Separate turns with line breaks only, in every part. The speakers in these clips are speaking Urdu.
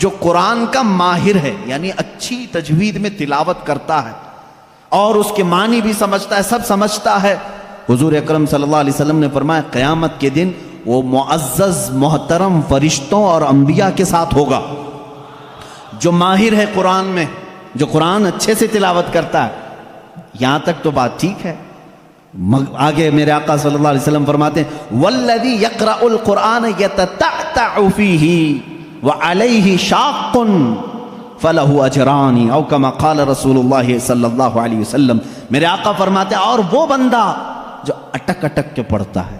جو قرآن کا ماہر ہے، یعنی اچھی تجوید میں تلاوت کرتا ہے اور اس کے معنی بھی سمجھتا ہے، سب سمجھتا ہے، حضور اکرم صلی اللہ علیہ وسلم نے فرمایا قیامت کے دن وہ معزز محترم فرشتوں اور انبیاء کے ساتھ ہوگا۔ جو ماہر ہے قرآن میں، جو قرآن اچھے سے تلاوت کرتا ہے، یہاں تک تو بات ٹھیک ہے۔ آگے میرے آقا صلی اللہ علیہ وسلم فرماتے ہیں والذی یقرأ القرآن یتتعتع فیہ وعلیہ شاق فلہ اجران او کما قال رسول اللہ صلی اللہ علیہ وسلم۔ میرے آقا فرماتے ہیں اور وہ بندہ جو اٹک اٹک کے پڑھتا ہے،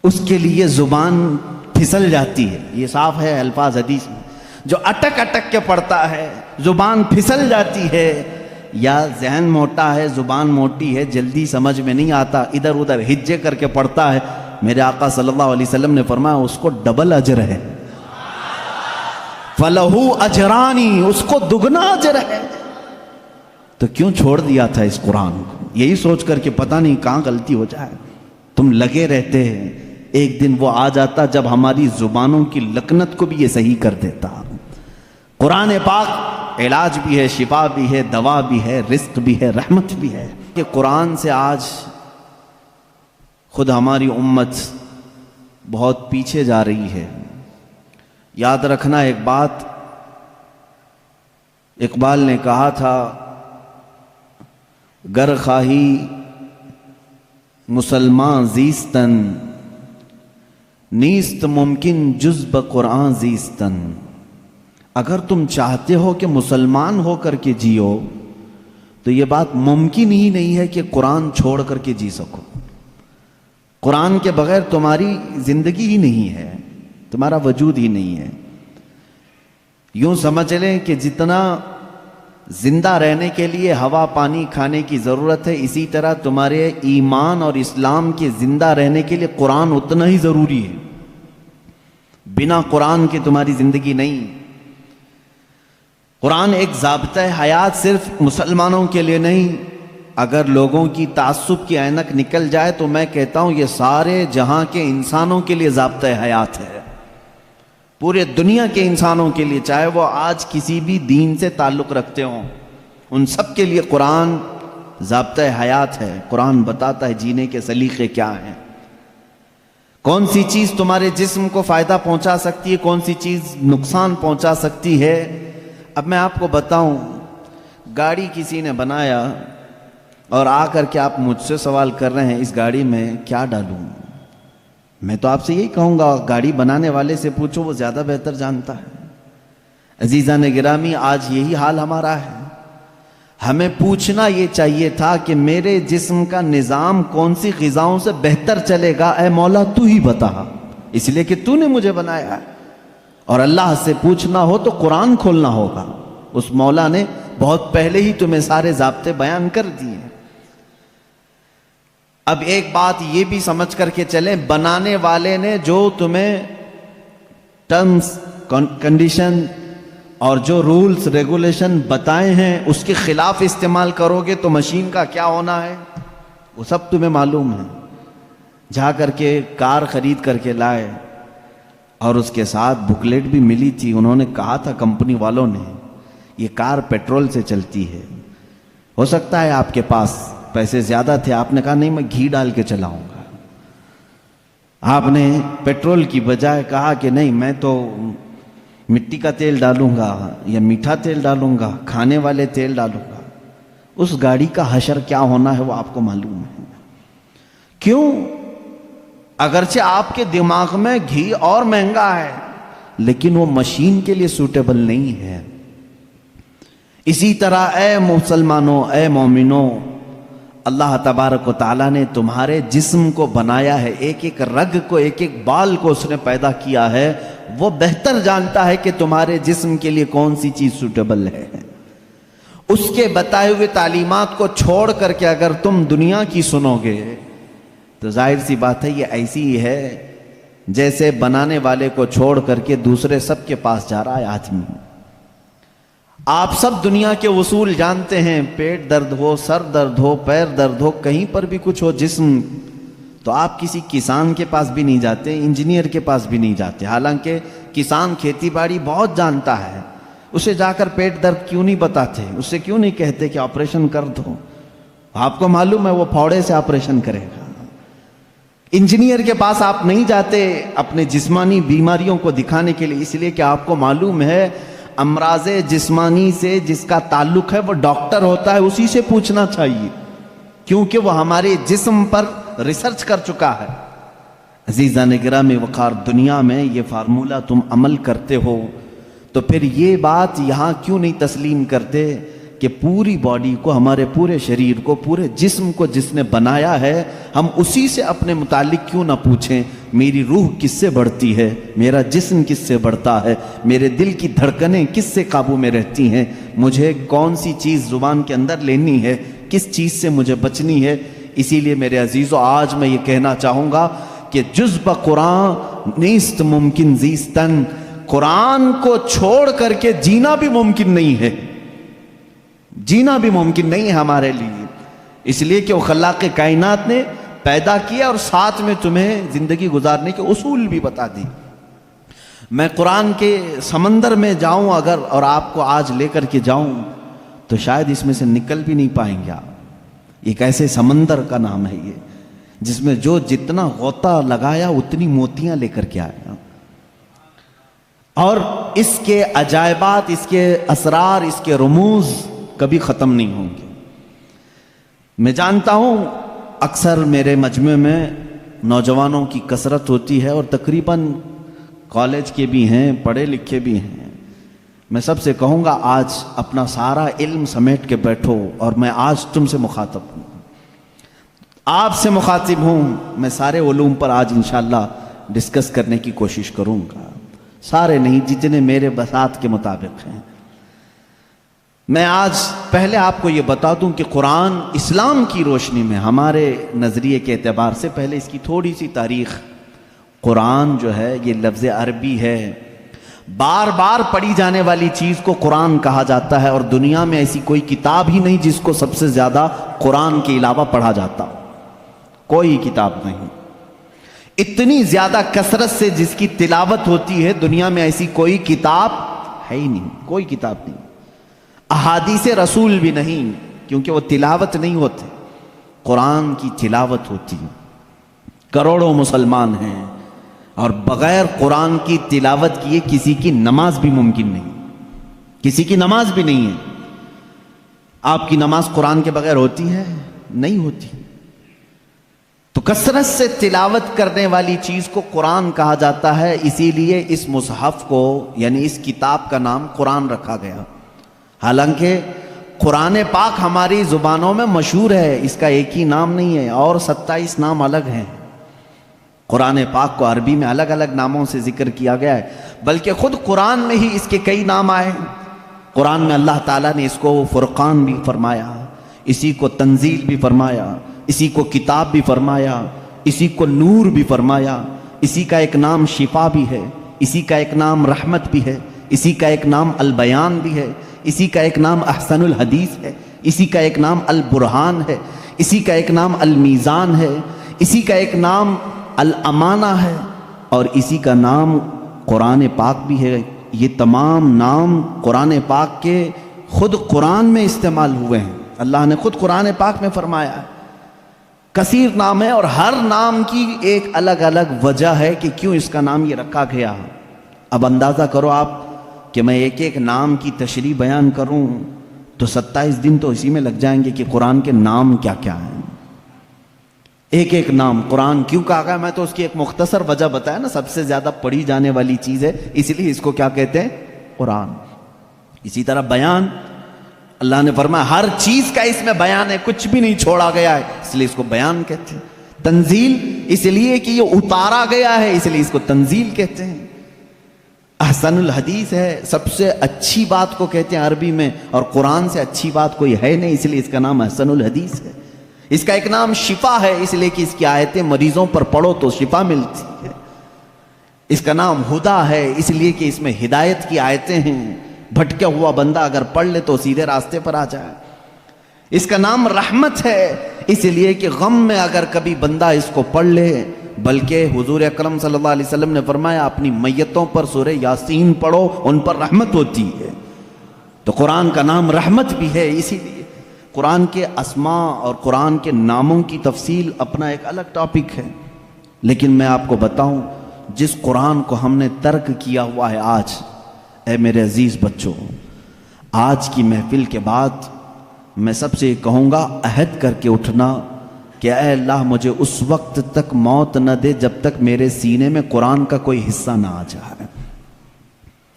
اس کے لیے زبان پھسل جاتی ہے، یہ صاف ہے الفاظ حدیث میں، جو اٹک اٹک کے پڑھتا ہے زبان پھسل جاتی ہے، یا ذہن موٹا ہے زبان موٹی ہے جلدی سمجھ میں نہیں آتا ادھر ادھر ہجے کر کے پڑھتا ہے، میرے آقا صلی اللہ علیہ وسلم نے فرمایا اس کو ڈبل اجر ہے، فَلَهُ أَجْرَانِ، اس کو دگنا اجر ہے۔ تو کیوں چھوڑ دیا تھا اس قرآن کو؟ یہی سوچ کر کہ پتہ نہیں کہاں غلطی ہو جائے، تم لگے رہتے ہیں، ایک دن وہ آ جاتا جب ہماری زبانوں کی لکنت کو بھی یہ صحیح کر دیتا۔ قرآن پاک علاج بھی ہے، شفا بھی ہے، دوا بھی ہے، رزق بھی ہے، رحمت بھی ہے۔ کہ قرآن سے آج خود ہماری امت بہت پیچھے جا رہی ہے۔ یاد رکھنا ایک بات، اقبال نے کہا تھا گر خواہی مسلمان زیستن نیست ممکن جز بقرآن زیستن۔ اگر تم چاہتے ہو کہ مسلمان ہو کر کے جیو تو یہ بات ممکن ہی نہیں ہے کہ قرآن چھوڑ کر کے جی سکو۔ قرآن کے بغیر تمہاری زندگی ہی نہیں ہے، تمہارا وجود ہی نہیں ہے۔ یوں سمجھ لیں کہ جتنا زندہ رہنے کے لیے ہوا پانی کھانے کی ضرورت ہے، اسی طرح تمہارے ایمان اور اسلام کے زندہ رہنے کے لیے قرآن اتنا ہی ضروری ہے۔ بنا قرآن کے تمہاری زندگی نہیں۔ قرآن ایک ضابطہ حیات صرف مسلمانوں کے لیے نہیں، اگر لوگوں کی تعصب کی اینک نکل جائے تو میں کہتا ہوں یہ سارے جہاں کے انسانوں کے لیے ضابطہ حیات ہے، پورے دنیا کے انسانوں کے لیے، چاہے وہ آج کسی بھی دین سے تعلق رکھتے ہوں، ان سب کے لیے قرآن ضابطہ حیات ہے۔ قرآن بتاتا ہے جینے کے سلیقے کیا ہیں، کون سی چیز تمہارے جسم کو فائدہ پہنچا سکتی ہے، کون سی چیز نقصان پہنچا سکتی ہے۔ اب میں آپ کو بتاؤں، گاڑی کسی نے بنایا اور آ کر کے آپ مجھ سے سوال کر رہے ہیں اس گاڑی میں کیا ڈالوں، میں تو آپ سے یہی کہوں گا گاڑی بنانے والے سے پوچھو، وہ زیادہ بہتر جانتا ہے۔ عزیزان گرامی، آج یہی حال ہمارا ہے۔ ہمیں پوچھنا یہ چاہیے تھا کہ میرے جسم کا نظام کون سی غذاؤں سے بہتر چلے گا، اے مولا تو ہی بتا، اس لیے کہ تو نے مجھے بنایا ہے۔ اور اللہ سے پوچھنا ہو تو قرآن کھولنا ہوگا، اس مولا نے بہت پہلے ہی تمہیں سارے ضابطے بیان کر دیے۔ اب ایک بات یہ بھی سمجھ کر کے چلیں، بنانے والے نے جو تمہیں ٹرمز کنڈیشن اور جو رولز ریگولیشن بتائے ہیں اس کے خلاف استعمال کرو گے تو مشین کا کیا ہونا ہے وہ سب تمہیں معلوم ہے۔ جا کر کے کار خرید کر کے لائے اور اس کے ساتھ بکلیٹ بھی ملی تھی، انہوں نے کہا تھا کمپنی والوں نے یہ کار پیٹرول سے چلتی ہے، ہو سکتا ہے آپ کے پاس پیسے زیادہ تھے، آپ نے کہا نہیں میں گھی ڈال کے چلاؤں گا، آپ نے پیٹرول کی بجائے کہا کہ نہیں میں تو مٹی کا تیل ڈالوں گا یا میٹھا تیل ڈالوں گا، کھانے والے تیل ڈالوں گا۔ اس گاڑی کا حشر کیا ہونا ہے وہ آپ کو معلوم ہے۔ کیوں؟ اگرچہ آپ کے دماغ میں گھی اور مہنگا ہے لیکن وہ مشین کے لیے سوٹیبل نہیں ہے۔ اسی طرح اے مسلمانوں، اے مومنوں، اللہ تبارک و تعالیٰ نے تمہارے جسم کو بنایا ہے، ایک ایک رگ کو، ایک ایک بال کو اس نے پیدا کیا ہے، وہ بہتر جانتا ہے کہ تمہارے جسم کے لیے کون سی چیز سوٹیبل ہے۔ اس کے بتائے ہوئے تعلیمات کو چھوڑ کر کے اگر تم دنیا کی سنو گے تو ظاہر سی بات ہے یہ ایسی ہی ہے جیسے بنانے والے کو چھوڑ کر کے دوسرے سب کے پاس جا رہا ہے آدمی۔ آپ سب دنیا کے اصول جانتے ہیں، پیٹ درد ہو، سر درد ہو، پیر درد ہو، کہیں پر بھی کچھ ہو جسم، تو آپ کسی کسان کے پاس بھی نہیں جاتے، انجینئر کے پاس بھی نہیں جاتے، حالانکہ کسان کھیتی باڑی بہت جانتا ہے، اسے جا کر پیٹ درد کیوں نہیں بتاتے؟ اسے کیوں نہیں کہتے کہ آپریشن کر دو؟ آپ کو معلوم ہے وہ پھوڑے سے آپریشن کرے گا۔ انجینئر کے پاس آپ نہیں جاتے اپنے جسمانی بیماریوں کو دکھانے کے لیے، اس لیے کہ آپ کو معلوم ہے امراض جسمانی سے جس کا تعلق ہے وہ ڈاکٹر ہوتا ہے، اسی سے پوچھنا چاہیے، کیونکہ وہ ہمارے جسم پر ریسرچ کر چکا ہے۔ عزیزان گرامی وقار، دنیا میں یہ فارمولہ تم عمل کرتے ہو تو پھر یہ بات یہاں کیوں نہیں تسلیم کرتے کہ پوری باڈی کو، ہمارے پورے شریر کو، پورے جسم کو جس نے بنایا ہے، ہم اسی سے اپنے متعلق کیوں نہ پوچھیں میری روح کس سے بڑھتی ہے، میرا جسم کس سے بڑھتا ہے، میرے دل کی دھڑکنیں کس سے قابو میں رہتی ہیں، مجھے کون سی چیز زبان کے اندر لینی ہے، کس چیز سے مجھے بچنی ہے۔ اسی لیے میرے عزیزو، آج میں یہ کہنا چاہوں گا کہ جز بقرآن نیست ممکن زیستن، قرآن کو چھوڑ کر کے جینا بھی ممکن نہیں ہے، جینا بھی ممکن نہیں ہے ہمارے لیے، اس لیے کہ وہ خلاق کائنات نے پیدا کیا اور ساتھ میں تمہیں زندگی گزارنے کے اصول بھی بتا دی۔ میں قرآن کے سمندر میں جاؤں اگر اور آپ کو آج لے کر کے جاؤں تو شاید اس میں سے نکل بھی نہیں پائیں گے آپ۔ ایک ایسے سمندر کا نام ہے یہ جس میں جو جتنا غوطہ لگایا اتنی موتیاں لے کر کے آیا، اور اس کے عجائبات، اس کے اسرار، اس کے رموز کبھی ختم نہیں ہوں گے۔ میں جانتا ہوں اکثر میرے مجمع میں نوجوانوں کی کثرت ہوتی ہے اور تقریباً کالج کے بھی ہیں، پڑھے لکھے بھی ہیں۔ میں سب سے کہوں گا آج اپنا سارا علم سمیٹ کے بیٹھو، اور میں آج تم سے مخاطب ہوں، آپ سے مخاطب ہوں۔ میں سارے علوم پر آج انشاءاللہ ڈسکس کرنے کی کوشش کروں گا، سارے نہیں، جتنے میرے بساط کے مطابق ہیں۔ میں آج پہلے آپ کو یہ بتا دوں کہ قرآن اسلام کی روشنی میں ہمارے نظریے کے اعتبار سے، پہلے اس کی تھوڑی سی تاریخ۔ قرآن جو ہے یہ لفظ عربی ہے، بار بار پڑھی جانے والی چیز کو قرآن کہا جاتا ہے، اور دنیا میں ایسی کوئی کتاب ہی نہیں جس کو سب سے زیادہ قرآن کے علاوہ پڑھا جاتا ہو، کوئی کتاب نہیں۔ اتنی زیادہ کثرت سے جس کی تلاوت ہوتی ہے دنیا میں ایسی کوئی کتاب ہے ہی نہیں، کوئی کتاب نہیں۔ احادیث رسول بھی نہیں، کیونکہ وہ تلاوت نہیں ہوتے، قرآن کی تلاوت ہوتی۔ کروڑوں مسلمان ہیں اور بغیر قرآن کی تلاوت کیے کسی کی نماز بھی ممکن نہیں، کسی کی نماز بھی نہیں ہے۔ آپ کی نماز قرآن کے بغیر ہوتی ہے؟ نہیں ہوتی۔ تو کثرت سے تلاوت کرنے والی چیز کو قرآن کہا جاتا ہے، اسی لیے اس مصحف کو، یعنی اس کتاب کا نام قرآن رکھا گیا۔ حالانکہ قرآن پاک ہماری زبانوں میں مشہور ہے، اس کا ایک ہی نام نہیں ہے، اور 27 نام الگ ہیں۔ قرآن پاک کو عربی میں الگ الگ ناموں سے ذکر کیا گیا ہے، بلکہ خود قرآن میں ہی اس کے کئی نام آئے ہیں۔ قرآن میں اللہ تعالیٰ نے اس کو فرقان بھی فرمایا، اسی کو تنزیل بھی فرمایا، اسی کو کتاب بھی فرمایا، اسی کو نور بھی فرمایا، اسی کا ایک نام شفا بھی ہے، اسی کا ایک نام رحمت بھی ہے، اسی کا ایک نام البیان بھی ہے، اسی کا ایک نام احسن الحدیث ہے، اسی کا ایک نام البرہان ہے، اسی کا ایک نام المیزان ہے، اسی کا ایک نام الامانہ ہے، اور اسی کا نام قرآن پاک بھی ہے۔ یہ تمام نام قرآن پاک کے خود قرآن میں استعمال ہوئے ہیں، اللہ نے خود قرآن پاک میں فرمایا ہے۔ کثیر نام ہے، اور ہر نام کی ایک الگ الگ وجہ ہے کہ کیوں اس کا نام یہ رکھا گیا۔ اب اندازہ کرو آپ کہ میں ایک ایک نام کی تشریح بیان کروں تو 27 دن تو اسی میں لگ جائیں گے کہ قرآن کے نام کیا کیا ہیں۔ ایک ایک نام قرآن کیوں کہا گیا، میں تو اس کی ایک مختصر وجہ بتایا نا، سب سے زیادہ پڑھی جانے والی چیز ہے، اس لیے اس کو کیا کہتے ہیں؟ قرآن۔ اسی طرح بیان، اللہ نے فرمایا ہر چیز کا اس میں بیان ہے، کچھ بھی نہیں چھوڑا گیا ہے، اس لیے اس کو بیان کہتے ہیں۔ تنزیل، اس لیے کہ یہ اتارا گیا ہے، اس لیے اس کو تنزیل کہتے ہیں۔ احسن الحدیث ہے، سب سے اچھی بات کو کہتے ہیں عربی میں، اور قرآن سے اچھی بات کوئی ہے نہیں، اس لیے اس کا نام احسن الحدیث ہے۔ اس کا ایک نام شفا ہے، اس لیے کہ اس کی آیتیں مریضوں پر پڑھو تو شفا ملتی ہے۔ اس کا نام ہدا ہے، اس لیے کہ اس میں ہدایت کی آیتیں ہیں، بھٹکا ہوا بندہ اگر پڑھ لے تو سیدھے راستے پر آ جائے۔ اس کا نام رحمت ہے، اس لیے کہ غم میں اگر کبھی بندہ اس کو پڑھ لے بلکہ حضور اکرم صلی اللہ علیہ وسلم نے فرمایا اپنی میتوں پر سورہ یاسین پڑھو، ان پر رحمت ہوتی ہے۔ تو قرآن کا نام رحمت بھی ہے، اسی لیے قرآن کے اسماء اور قرآن کے ناموں کی تفصیل اپنا ایک الگ ٹاپک ہے، لیکن میں آپ کو بتاؤں جس قرآن کو ہم نے ترک کیا ہوا ہے آج، اے میرے عزیز بچوں، آج کی محفل کے بعد میں سب سے یہ کہوں گا، عہد کر کے اٹھنا کہ اے اللہ مجھے اس وقت تک موت نہ دے جب تک میرے سینے میں قرآن کا کوئی حصہ نہ آ جائے۔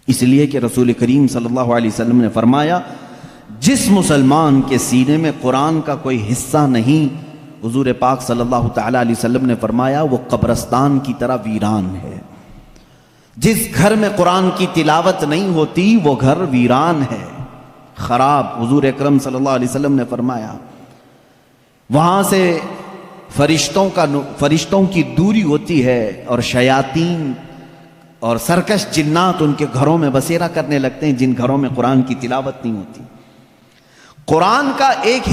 اس لیے کہ رسول کریم صلی اللہ علیہ وسلم نے فرمایا جس مسلمان کے سینے میں قرآن کا کوئی حصہ نہیں، حضور پاک صلی اللہ تعالیٰ علیہ وسلم نے فرمایا وہ قبرستان کی طرح ویران ہے۔ جس گھر میں قرآن کی تلاوت نہیں ہوتی وہ گھر ویران ہے، خراب۔ حضور اکرم صلی اللہ علیہ وسلم نے فرمایا وہاں سے فرشتوں کی دوری ہوتی ہے اور شیاطین اور سرکش جنات ان کے گھروں میں بسیرا کرنے لگتے ہیں جن گھروں میں قرآن کی تلاوت نہیں ہوتی۔ قرآن کا ایک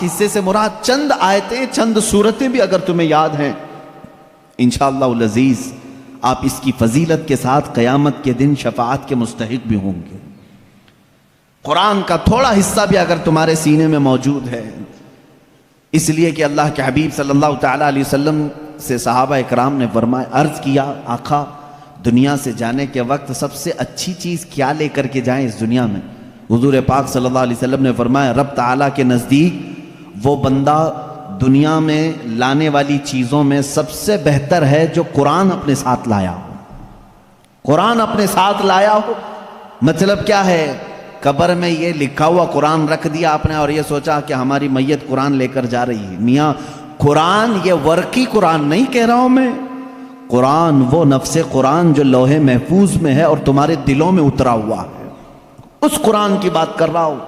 حصے سے مراد چند آیتیں، چند سورتیں بھی اگر تمہیں یاد ہیں، انشاءاللہ العزیز آپ اس کی فضیلت کے ساتھ قیامت کے دن شفاعت کے مستحق بھی ہوں گے۔ قرآن کا تھوڑا حصہ بھی اگر تمہارے سینے میں موجود ہے، اس لیے کہ اللہ کے حبیب صلی اللہ تعالیٰ علیہ وسلم سے صحابہ اکرام نے فرمایا، عرض کیا آقا دنیا سے جانے کے وقت سب سے اچھی چیز کیا لے کر کے جائیں اس دنیا میں؟ حضور پاک صلی اللہ علیہ وسلم نے فرمایا رب تعالیٰ کے نزدیک وہ بندہ دنیا میں لانے والی چیزوں میں سب سے بہتر ہے جو قرآن اپنے ساتھ لایا ہو۔ قرآن اپنے ساتھ لایا ہو مطلب کیا ہے؟ قبر میں یہ لکھا ہوا قرآن رکھ دیا آپ نے اور یہ سوچا کہ ہماری میت قرآن لے کر جا رہی ہے۔ میاں قرآن یہ ورقی قرآن نہیں کہہ رہا ہوں میں، قرآن وہ نفس قرآن جو لوح محفوظ میں ہے اور تمہارے دلوں میں اترا ہوا ہے، اس قرآن کی بات کر رہا ہوں۔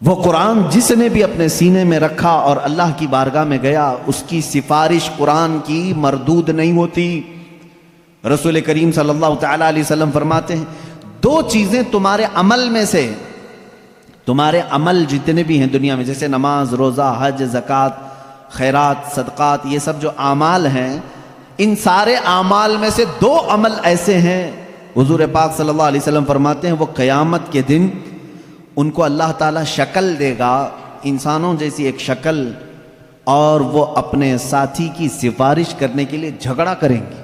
وہ قرآن جس نے بھی اپنے سینے میں رکھا اور اللہ کی بارگاہ میں گیا، اس کی سفارش قرآن کی مردود نہیں ہوتی۔ رسول کریم صلی اللہ تعالیٰ علیہ وسلم فرماتے ہیں دو چیزیں تمہارے عمل میں سے، تمہارے عمل جتنے بھی ہیں دنیا میں، جیسے نماز، روزہ، حج، زکوٰۃ، خیرات، صدقات، یہ سب جو اعمال ہیں، ان سارے اعمال میں سے دو عمل ایسے ہیں، حضور پاک صلی اللہ علیہ وسلم فرماتے ہیں وہ قیامت کے دن ان کو اللہ تعالیٰ شکل دے گا، انسانوں جیسی ایک شکل، اور وہ اپنے ساتھی کی سفارش کرنے کے لیے جھگڑا کریں گے۔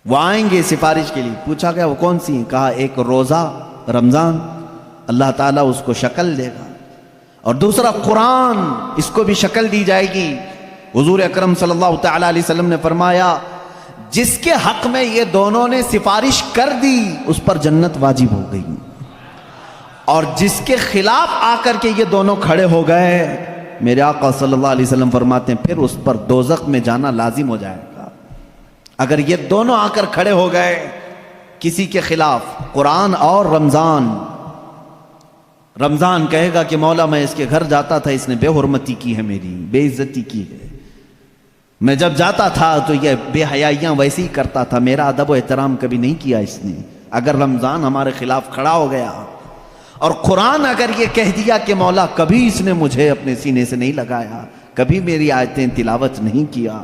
وہ آئیں گے سفارش کے لیے، پوچھا گیا وہ کون سی ہیں؟ کہا ایک روزہ رمضان، اللہ تعالیٰ اس کو شکل دے گا، اور دوسرا قرآن، اس کو بھی شکل دی جائے گی۔ حضور اکرم صلی اللہ تعالیٰ علیہ وسلم نے فرمایا جس کے حق میں یہ دونوں نے سفارش کر دی اس پر جنت واجب ہو گئی، اور جس کے خلاف آ کر کے یہ دونوں کھڑے ہو گئے، میرے آقا صلی اللہ علیہ وسلم فرماتے ہیں پھر اس پر دوزخ میں جانا لازم ہو جائے گا۔ اگر یہ دونوں آ کر کھڑے ہو گئے کسی کے خلاف، قرآن اور رمضان، رمضان کہے گا کہ مولا میں اس کے گھر جاتا تھا، اس نے بے حرمتی کی ہے، میری بے عزتی کی ہے، میں جب جاتا تھا تو یہ بے حیائیاں ویسے ہی کرتا تھا، میرا ادب و احترام کبھی نہیں کیا اس نے۔ اگر رمضان ہمارے خلاف کھڑا ہو گیا اور قرآن اگر یہ کہہ دیا کہ مولا کبھی اس نے مجھے اپنے سینے سے نہیں لگایا، کبھی میری آیتیں تلاوت نہیں کیا،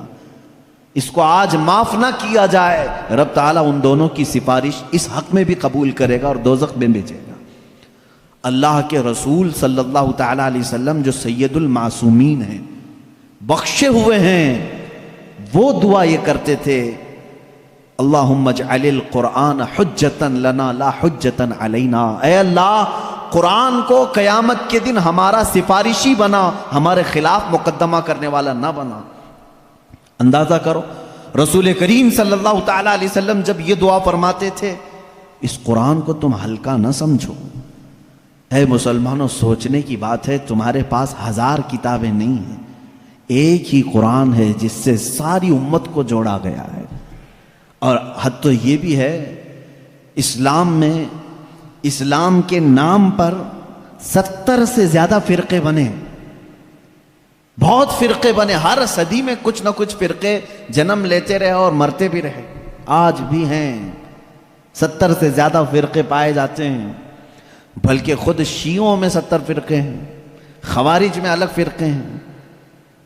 اس کو آج معاف نہ کیا جائے، رب تعالیٰ ان دونوں کی سفارش اس حق میں بھی قبول کرے گا اور دوزخ میں بھیجے گا۔ اللہ کے رسول صلی اللہ تعالیٰ علیہ وسلم جو سید المعصومین ہیں، بخشے ہوئے ہیں، وہ دعا یہ کرتے تھے اللہم اجعل القرآن حجتا لنا لا حجتا علینا، اے اللہ قرآن کو قیامت کے دن ہمارا سفارشی بنا، ہمارے خلاف مقدمہ کرنے والا نہ بنا۔ اندازہ کرو رسول کریم صلی اللہ تعالیٰ علیہ وسلم جب یہ دعا فرماتے تھے، اس قرآن کو تم ہلکا نہ سمجھو۔ اے مسلمانوں سوچنے کی بات ہے، تمہارے پاس 1000 کتابیں نہیں ہیں، ایک ہی قرآن ہے جس سے ساری امت کو جوڑا گیا ہے۔ اور حد تو یہ بھی ہے اسلام میں، اسلام کے نام پر 70 سے زیادہ فرقے بنے، بہت فرقے بنے، ہر صدی میں کچھ نہ کچھ فرقے جنم لیتے رہے اور مرتے بھی رہے، آج بھی ہیں 70 سے زیادہ فرقے پائے جاتے ہیں، بلکہ خود شیعوں میں 70 فرقے ہیں، خوارج میں الگ فرقے ہیں،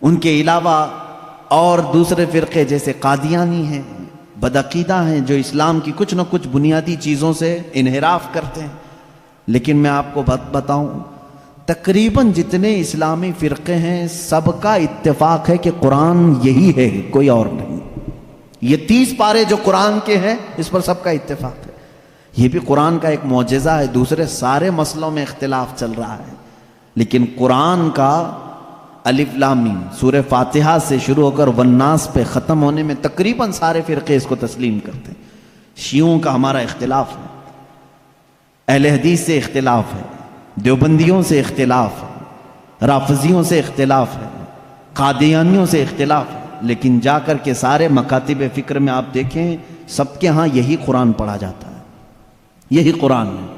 ان کے علاوہ اور دوسرے فرقے جیسے قادیانی ہیں، بدعقیدہ ہیں، جو اسلام کی کچھ نہ کچھ بنیادی چیزوں سے انحراف کرتے ہیں. لیکن میں آپ کو بتاؤں، تقریباً جتنے اسلامی فرقے ہیں سب کا اتفاق ہے کہ قرآن یہی ہے، کوئی اور نہیں. یہ 30 پارے جو قرآن کے ہیں اس پر سب کا اتفاق ہے. یہ بھی قرآن کا ایک معجزہ ہے. دوسرے سارے مسئلوں میں اختلاف چل رہا ہے، لیکن قرآن کا الف لام میم سورہ فاتحہ سے شروع ہو کر والناس پہ ختم ہونے میں تقریباً سارے فرقے اس کو تسلیم کرتے ہیں. شیعوں کا ہمارا اختلاف ہے، اہل حدیث سے اختلاف ہے، دیوبندیوں سے اختلاف ہے، رافضیوں سے اختلاف ہے، قادیانیوں سے اختلاف ہے، لیکن جا کر کے سارے مکاتب فکر میں آپ دیکھیں سب کے ہاں یہی قرآن پڑھا جاتا ہے، یہی قرآن ہے.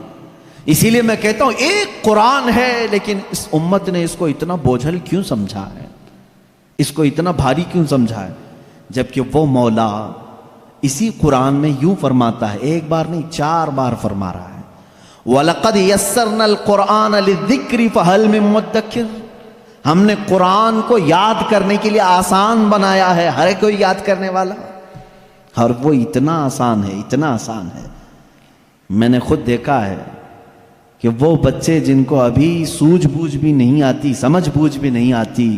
اسی لیے میں کہتا ہوں ایک قرآن ہے، لیکن اس امت نے اس کو اتنا بوجھل کیوں سمجھا ہے، اس کو اتنا بھاری کیوں سمجھا ہے، جبکہ وہ مولا اسی قرآن میں یوں فرماتا ہے، ایک بار نہیں 4 بار فرما رہا ہے، وَلَقَدْ يَسَّرْنَا الْقُرْآنَ لِلذِّكْرِ فَهَلْ مِن مُدَّكِرٍ. ہم نے قرآن کو یاد کرنے کے لیے آسان بنایا ہے، ہر کوئی یاد کرنے والا، اور وہ اتنا آسان ہے، اتنا آسان ہے. میں نے خود دیکھا ہے کہ وہ بچے جن کو ابھی سوجھ بوجھ بھی نہیں آتی، سمجھ بوجھ بھی نہیں آتی،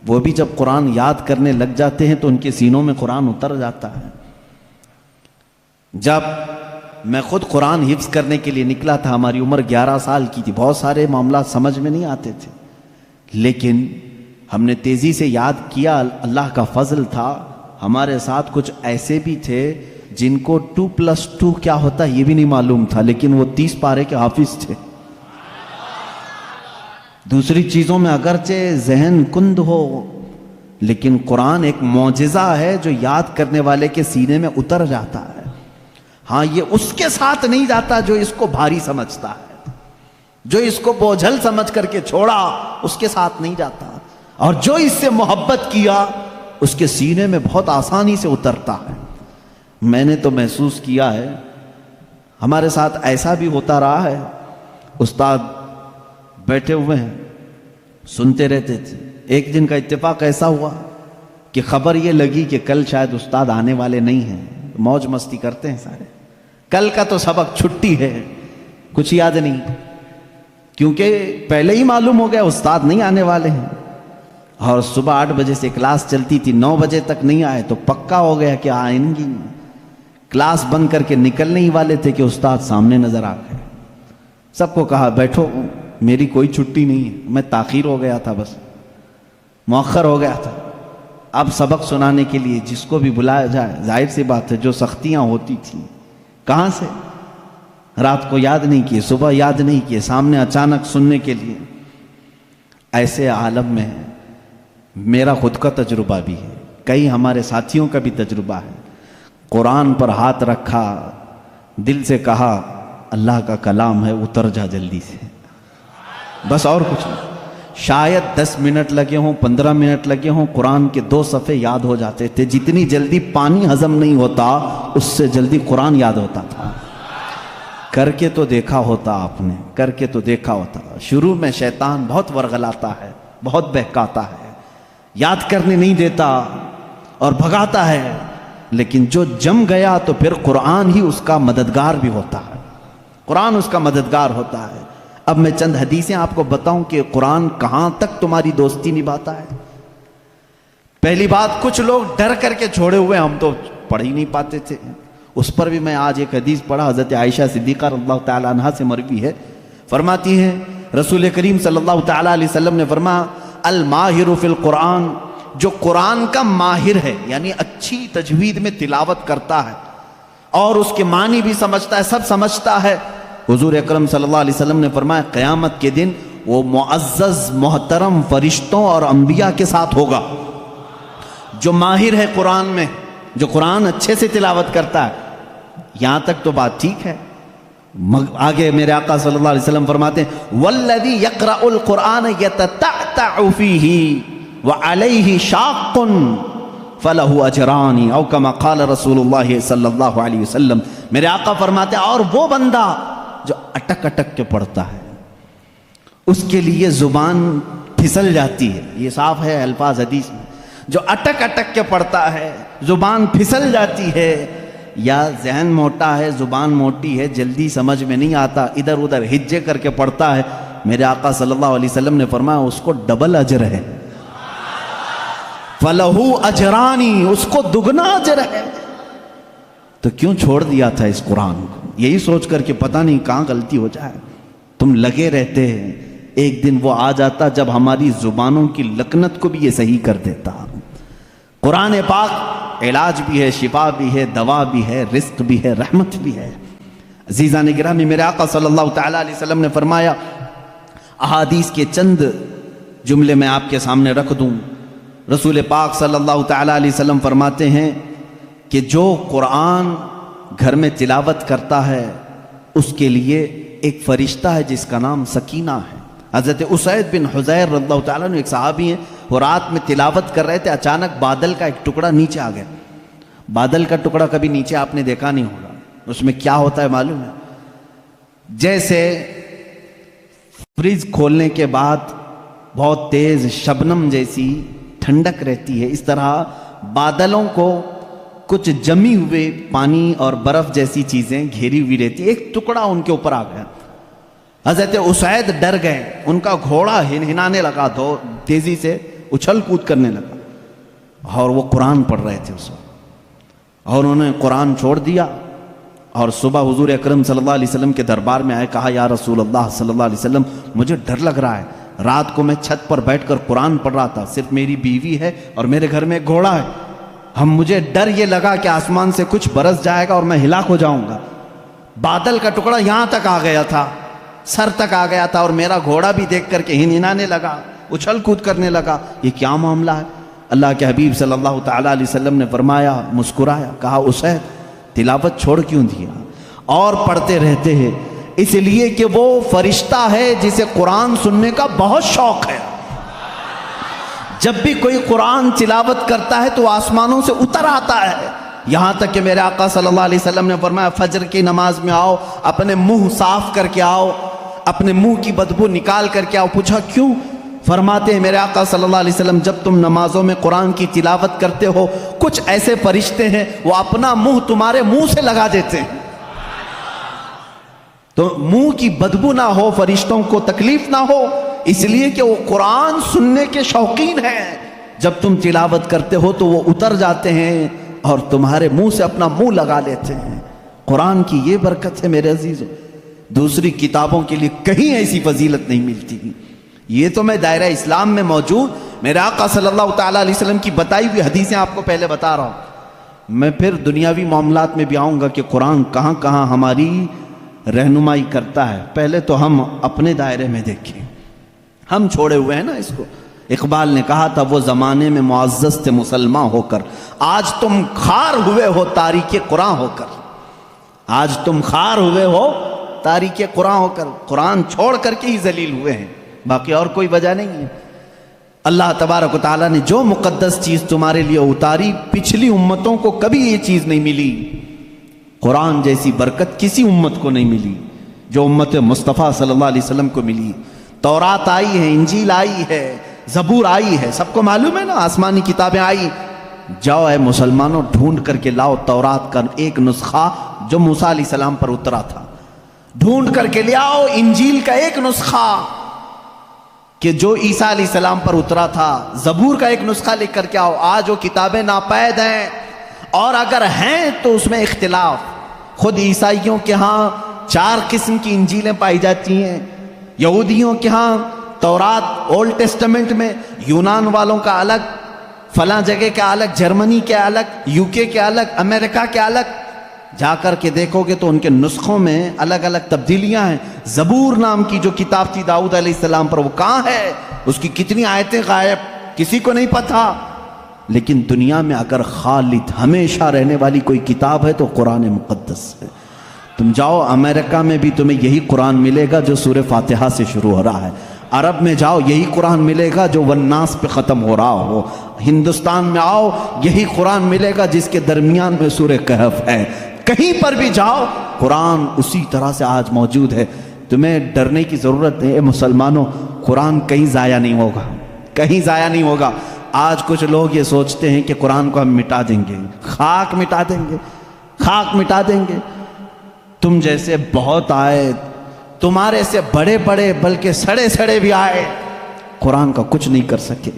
وہ بھی جب قرآن یاد کرنے لگ جاتے ہیں تو ان کے سینوں میں قرآن اتر جاتا ہے. جب میں خود قرآن حفظ کرنے کے لیے نکلا تھا، ہماری عمر 11 سال کی تھی، بہت سارے معاملات سمجھ میں نہیں آتے تھے، لیکن ہم نے تیزی سے یاد کیا. اللہ کا فضل تھا، ہمارے ساتھ کچھ ایسے بھی تھے جن کو 2+2 کیا ہوتا ہے یہ بھی نہیں معلوم تھا، لیکن وہ 30 پارے کے حافظ تھے. دوسری چیزوں میں اگرچہ ذہن کند ہو، لیکن قرآن ایک معجزہ ہے جو یاد کرنے والے کے سینے میں اتر جاتا ہے. ہاں یہ اس کے ساتھ نہیں جاتا جو اس کو بھاری سمجھتا ہے، جو اس کو بوجھل سمجھ کر کے چھوڑا اس کے ساتھ نہیں جاتا، اور جو اس سے محبت کیا اس کے سینے میں بہت آسانی سے اترتا ہے. میں نے تو محسوس کیا ہے، ہمارے ساتھ ایسا بھی ہوتا رہا ہے، استاد بیٹھے ہوئے ہیں سنتے رہتے تھے. ایک دن کا اتفاق ایسا ہوا کہ خبر یہ لگی کہ کل شاید استاد آنے والے نہیں ہیں. موج مستی کرتے ہیں سارے، کل کا تو سبق چھٹی ہے، کچھ یاد نہیں، کیونکہ پہلے ہی معلوم ہو گیا استاد نہیں آنے والے ہیں. اور صبح 8 بجے سے کلاس چلتی تھی، 9 بجے تک نہیں آئے تو پکا ہو گیا کہ آئیں گی. کلاس بند کر کے نکلنے ہی والے تھے کہ استاد سامنے نظر آ گئے. سب کو کہا بیٹھو، میری کوئی چھٹی نہیں ہے، میں تاخیر ہو گیا تھا، بس مؤخر ہو گیا تھا. اب سبق سنانے کے لیے جس کو بھی بلایا جائے، ظاہر سی بات ہے جو سختیاں ہوتی تھیں کہاں سے، رات کو یاد نہیں کیے، صبح یاد نہیں کیے، سامنے اچانک سننے کے لیے. ایسے عالم میں میرا خود کا تجربہ بھی ہے، کئی ہمارے ساتھیوں کا بھی تجربہ ہے. قرآن پر ہاتھ رکھا، دل سے کہا اللہ کا کلام ہے، اتر جا جلدی سے، بس اور کچھ نہیں. شاید 10 منٹ لگے ہوں، 15 منٹ لگے ہوں، قرآن کے 2 صفحے یاد ہو جاتے تھے. جتنی جلدی پانی ہضم نہیں ہوتا اس سے جلدی قرآن یاد ہوتا تھا. کر کے تو دیکھا ہوتا آپ نے، کر کے تو دیکھا ہوتا. شروع میں شیطان بہت ورغلاتا ہے، بہت بہکاتا ہے، یاد کرنے نہیں دیتا اور بھگاتا ہے، لیکن جو جم گیا تو پھر قرآن ہی اس کا مددگار بھی ہوتا ہے، قرآن اس کا مددگار ہوتا ہے. اب میں چند حدیثیں آپ کو بتاؤں کہ قرآن کہاں تک تمہاری دوستی نبھاتا ہے. پہلی بات، کچھ لوگ ڈر کر کے چھوڑے ہوئے، ہم تو پڑھ ہی نہیں پاتے تھے. اس پر بھی میں آج ایک حدیث پڑھا، حضرت عائشہ صدیقہ رضی اللہ تعالی عنہا سے مروی ہے. فرماتی ہیں رسول کریم صلی اللہ تعالی علیہ وسلم نے فرمایا الماہر فی القرآن، جو قرآن کا ماہر ہے یعنی اچھی تجوید میں تلاوت کرتا ہے اور اس کے معنی بھی سمجھتا ہے، سب سمجھتا ہے. حضور اکرم صلی اللہ علیہ وسلم نے فرمایا قیامت کے دن وہ معزز محترم فرشتوں اور انبیاء کے ساتھ ہوگا. جو ماہر ہے قرآن میں، جو قرآن اچھے سے تلاوت کرتا ہے. یہاں تک تو بات ٹھیک ہے. آگے میرے آقا صلی اللہ علیہ وسلم فرماتے ہیں والذی یقرأ القرآن یتتعتع فیہ وعلیہ شاق فلہ اجران او کما قال رسول اللہ صلی اللہ علیہ وسلم. میرے آقا فرماتے ہیں اور وہ بندہ جو اٹک اٹک کے پڑھتا ہے، اس کے لیے زبان پھسل جاتی ہے، یہ صاف ہے الفاظ حدیث میں، جو اٹک اٹک کے پڑھتا ہے، زبان پھسل جاتی ہے، یا ذہن موٹا ہے، زبان موٹی ہے، جلدی سمجھ میں نہیں آتا، ادھر ادھر ہجے کر کے پڑھتا ہے، میرے آقا صلی اللہ علیہ وسلم نے فرمایا اس کو ڈبل اجر ہے، فَلَهُ أَجْرَانِ، اس کو دگنا اجر ہے۔ تو کیوں چھوڑ دیا تھا اس قرآن کو؟ یہی سوچ کر کہ پتہ نہیں کہاں غلطی ہو جائے۔ تم لگے رہتے ہیں، ایک دن وہ آ جاتا جب ہماری زبانوں کی لکنت کو بھی یہ صحیح کر دیتا۔ قرآن پاک علاج بھی ہے، شفا بھی ہے، دوا بھی ہے، رزق بھی ہے، رحمت بھی ہے۔ عزیزان گرامی، میرے آقا صلی اللہ تعالیٰ علیہ وسلم نے فرمایا، احادیث کے چند جملے میں آپ کے سامنے رکھ دوں۔ رسول پاک صلی اللہ تعالیٰ علیہ وسلم فرماتے ہیں کہ جو قرآن گھر میں تلاوت کرتا ہے اس کے لیے ایک فرشتہ ہے جس کا نام سکینہ ہے۔ حضرت اسید بن حضیر رضی اللہ تعالیٰ عنہ ایک صحابی ہیں، وہ رات میں تلاوت کر رہے تھے، اچانک بادل کا ایک ٹکڑا نیچے آ گیا۔ بادل کا ٹکڑا کبھی نیچے آپ نے دیکھا نہیں ہوگا، اس میں کیا ہوتا ہے معلوم ہے؟ جیسے فریج کھولنے کے بعد بہت تیز شبنم جیسی ٹھنڈک رہتی ہے، اس طرح بادلوں کو کچھ جمی ہوئے پانی اور برف جیسی چیزیں گھیری ہوئی رہتی، ایک ٹکڑا ان کے اوپر آ گیا۔ حضرت اسید ڈر گئے، ان کا گھوڑا ہنانے لگا، تیزی سے اچھل کود کرنے لگا، اور وہ قرآن پڑھ رہے تھے اس وقت، اور انہوں نے قرآن چھوڑ دیا، اور صبح حضور اکرم صلی اللہ علیہ وسلم کے دربار میں آئے، کہا یا رسول اللہ صلی اللہ علیہ وسلم مجھے ڈر لگ رہا ہے، رات کو میں چھت پر بیٹھ کر قرآن پڑھ رہا تھا، صرف میری بیوی ہے اور میرے گھر میں ایک گھوڑا ہے، مجھے ڈر یہ لگا کہ آسمان سے کچھ برس جائے گا اور میں ہلاک ہو جاؤں گا۔ بادل کا ٹکڑا یہاں تک آ گیا تھا، سر تک آ گیا تھا، اور میرا گھوڑا بھی دیکھ کر کے ہنانے لگا، اچھل کود کرنے لگا، یہ کیا معاملہ ہے؟ اللہ کے حبیب صلی اللہ تعالیٰ علیہ وسلم نے فرمایا، مسکرایا، کہا اسید تلاوت چھوڑ کیوں دیا؟ اور پڑھتے رہتے ہیں، اس لیے کہ وہ فرشتہ ہے جسے قرآن سننے کا بہت شوق ہے۔ جب بھی کوئی قرآن تلاوت کرتا ہے تو آسمانوں سے اتر آتا ہے، یہاں تک کہ میرے آقا صلی اللہ علیہ وسلم نے فرمایا فجر کی نماز میں آؤ، اپنے منہ صاف کر کے آؤ، اپنے منہ کی بدبو نکال کر کے آؤ۔ پوچھا کیوں؟ فرماتے ہیں میرے آقا صلی اللہ علیہ وسلم جب تم نمازوں میں قرآن کی تلاوت کرتے ہو کچھ ایسے فرشتے ہیں وہ اپنا منہ تمہارے منہ سے لگا دیتے ہیں، تو منہ کی بدبو نہ ہو، فرشتوں کو تکلیف نہ ہو، اس لیے کہ وہ قرآن سننے کے شوقین ہیں۔ جب تم تلاوت کرتے ہو تو وہ اتر جاتے ہیں اور تمہارے منہ سے اپنا منہ لگا لیتے ہیں۔ قرآن کی یہ برکت ہے میرے عزیزوں، دوسری کتابوں کے لیے کہیں ایسی فضیلت نہیں ملتی۔ یہ تو میں دائرہ اسلام میں موجود میرے آقا صلی اللہ تعالیٰ علیہ وسلم کی بتائی ہوئی حدیثیں آپ کو پہلے بتا رہا ہوں، میں پھر دنیاوی معاملات میں بھی آؤں گا کہ قرآن کہاں کہاں ہماری رہنمائی کرتا ہے۔ پہلے تو ہم اپنے دائرے میں دیکھیں، ہم چھوڑے ہوئے ہیں نا اس کو۔ اقبال نے کہا تھا وہ زمانے میں معزز تھے مسلمان ہو کر، آج تم خار ہوئے ہو تاریک قرآن ہو کر، آج تم خار ہوئے ہو تاریک قرآن ہو کر، قرآن چھوڑ کر کے ہی ذلیل ہوئے ہیں، باقی اور کوئی وجہ نہیں ہے۔ اللہ تبارک و تعالیٰ نے جو مقدس چیز تمہارے لیے اتاری پچھلی امتوں کو کبھی یہ چیز نہیں ملی، قرآن جیسی برکت کسی امت کو نہیں ملی جو امت مصطفیٰ صلی اللہ علیہ وسلم کو ملی۔ تورات آئی ہے، انجیل آئی ہے، زبور آئی ہے، سب کو معلوم ہے نا، آسمانی کتابیں آئی۔ جاؤ اے مسلمانوں ڈھونڈ کر کے لاؤ تورات کا ایک نسخہ جو موسیٰ علیہ السلام پر اترا تھا، ڈھونڈ کر کے لے آؤ انجیل کا ایک نسخہ کہ جو عیسیٰ علیہ السلام پر اترا تھا، زبور کا ایک نسخہ لے کر کے آؤ۔ آج وہ کتابیں ناپید ہیں، اور اگر ہیں تو اس میں اختلاف، خود عیسائیوں کے ہاں 4 قسم کی انجیلیں پائی جاتی ہیں، یہودیوں کے ہاں تورات اولڈ ٹیسٹمنٹ میں یونان والوں کا الگ، فلاں جگہ کے الگ، جرمنی کے الگ، UK کے الگ، امریکہ کے الگ، جا کر کے دیکھو گے تو ان کے نسخوں میں الگ الگ تبدیلیاں ہیں۔ زبور نام کی جو کتاب تھی داؤد علیہ السلام پر، وہ کہاں ہے؟ اس کی کتنی آیتیں غائب، کسی کو نہیں پتا۔ لیکن دنیا میں اگر خالد ہمیشہ رہنے والی کوئی کتاب ہے تو قرآن مقدس ہے۔ تم جاؤ امریکہ میں بھی تمہیں یہی قرآن ملے گا جو سورہ فاتحہ سے شروع ہو رہا ہے، عرب میں جاؤ یہی قرآن ملے گا جو والناس پہ ختم ہو رہا ہو، ہندوستان میں آؤ یہی قرآن ملے گا جس کے درمیان میں سورہ کہف ہے، کہیں پر بھی جاؤ قرآن اسی طرح سے آج موجود ہے۔ تمہیں ڈرنے کی ضرورت ہے، اے مسلمانوں، قرآن کہیں ضائع نہیں ہوگا، کہیں ضائع نہیں ہوگا۔ آج کچھ لوگ یہ سوچتے ہیں کہ قرآن کو ہم مٹا دیں گے، خاک مٹا دیں گے، خاک مٹا دیں گے۔ تم جیسے بہت آئے، تمہارے سے بڑے بڑے بلکہ سڑے سڑے بھی آئے، قرآن کا کچھ نہیں کر سکے،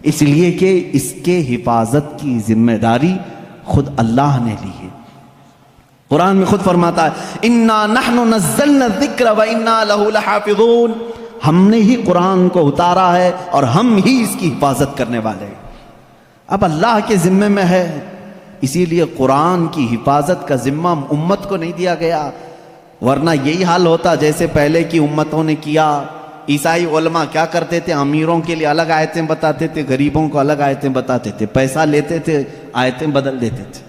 اس لیے کہ اس کے حفاظت کی ذمہ داری خود اللہ نے لی ہے۔ قرآن میں خود فرماتا ہے اِنَّا نَحْنُ نَزَّلْنَا الذِّكْرَ وَإِنَّا لَهُ لَحَافِظُونَ، ہم نے ہی قرآن کو اتارا ہے اور ہم ہی اس کی حفاظت کرنے والے ہیں۔ اب اللہ کے ذمے میں ہے، اسی لیے قرآن کی حفاظت کا ذمہ امت کو نہیں دیا گیا، ورنہ یہی حال ہوتا جیسے پہلے کی امتوں نے کیا۔ عیسائی علماء کیا کرتے تھے؟ امیروں کے لیے الگ آیتیں بتاتے تھے، غریبوں کو الگ آیتیں بتاتے تھے، پیسہ لیتے تھے، آیتیں بدل دیتے تھے۔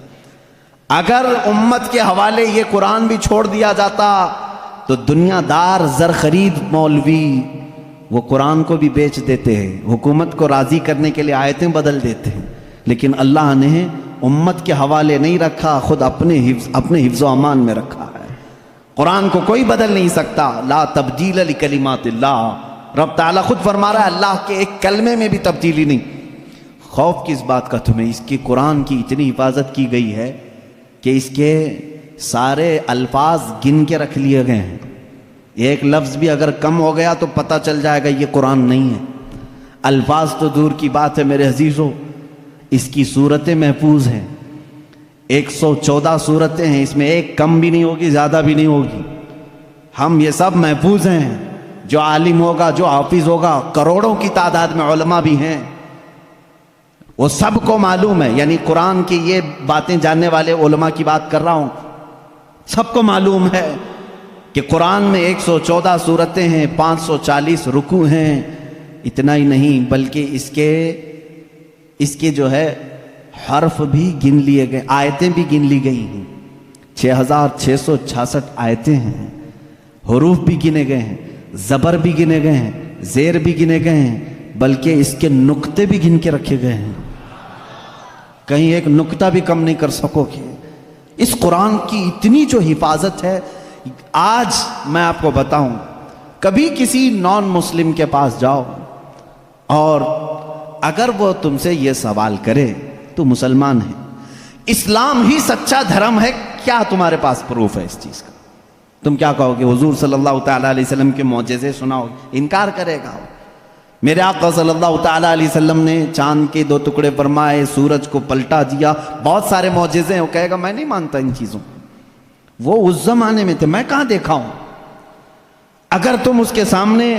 اگر امت کے حوالے یہ قرآن بھی چھوڑ دیا جاتا تو دنیا دار زر خرید مولوی وہ قرآن کو بھی بیچ دیتے ہیں، حکومت کو راضی کرنے کے لیے آیتیں بدل دیتے ہیں، لیکن اللہ نے امت کے حوالے نہیں رکھا، خود اپنے حفظ و امان میں رکھا ہے۔ قرآن کو کوئی بدل نہیں سکتا، لا تبدیل لکلمات اللہ، رب تعالیٰ خود فرما رہا ہے اللہ کے ایک کلمے میں بھی تبدیلی نہیں۔ خوف کس بات کا تمہیں؟ اس کی قرآن کی اتنی حفاظت کی گئی ہے کہ اس کے سارے الفاظ گن کے رکھ لیے گئے ہیں، ایک لفظ بھی اگر کم ہو گیا تو پتہ چل جائے گا یہ قرآن نہیں ہے۔ الفاظ تو دور کی بات ہے میرے عزیزو، اس کی صورتیں محفوظ ہیں، 114 صورتیں ہیں، اس میں ایک کم بھی نہیں ہوگی، زیادہ بھی نہیں ہوگی۔ ہم یہ سب محفوظ ہیں، جو عالم ہوگا، جو حافظ ہوگا، کروڑوں کی تعداد میں علماء بھی ہیں، وہ سب کو معلوم ہے، یعنی قرآن کی یہ باتیں جاننے والے علماء کی بات کر رہا ہوں، سب کو معلوم ہے کہ قرآن میں 114 صورتیں ہیں، 540 رکوع ہیں۔ اتنا ہی نہیں بلکہ اس کے جو ہے حرف بھی گن لیے گئے، آیتیں بھی گن لی گئی ہیں، 6666 آیتیں ہیں، حروف بھی گنے گئے ہیں، زبر بھی گنے گئے ہیں، زیر بھی گنے گئے ہیں، بلکہ اس کے نقطے بھی گن کے رکھے گئے ہیں، کہیں ایک نقطہ بھی کم نہیں کر سکو گے۔ اس قرآن کی اتنی جو حفاظت ہے، آج میں آپ کو بتاؤں، کبھی کسی نان مسلم کے پاس جاؤ اور اگر وہ تم سے یہ سوال کرے تو مسلمان ہے، اسلام ہی سچا دھرم ہے، کیا تمہارے پاس پروف ہے اس چیز کا؟ تم کیا کہو گے؟ حضور صلی اللہ تعالیٰ علیہ وسلم کے معجزے سناؤ؟ انکار کرے گا۔ میرے آقا صلی اللہ تعالیٰ علیہ وسلم نے چاند کے 2 ٹکڑے فرمائے، سورج کو پلٹا دیا، بہت سارے معجزے ہیں، وہ کہے گا میں نہیں مانتا ان چیزوں، وہ اس زمانے میں تھے، میں کہاں دیکھا ہوں۔ اگر تم اس کے سامنے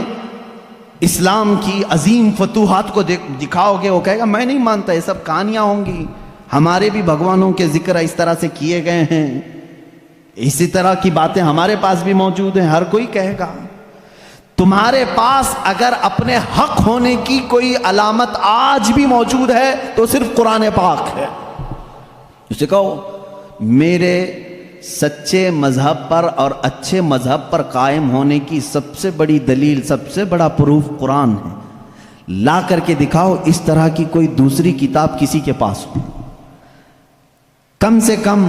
اسلام کی عظیم فتوحات کو دکھاؤ گے، وہ کہے گا میں نہیں مانتا، یہ سب کہانیاں ہوں گی، ہمارے بھی بھگوانوں کے ذکر اس طرح سے کیے گئے ہیں، اسی طرح کی باتیں ہمارے پاس بھی موجود ہیں، ہر کوئی کہے گا۔ تمہارے پاس اگر اپنے حق ہونے کی کوئی علامت آج بھی موجود ہے تو صرف قرآن پاک ہے۔ اسے کہو میرے سچے مذہب پر اور اچھے مذہب پر قائم ہونے کی سب سے بڑی دلیل، سب سے بڑا پروف قرآن ہے، لا کر کے دکھاؤ اس طرح کی کوئی دوسری کتاب کسی کے پاس ہو۔ کم سے کم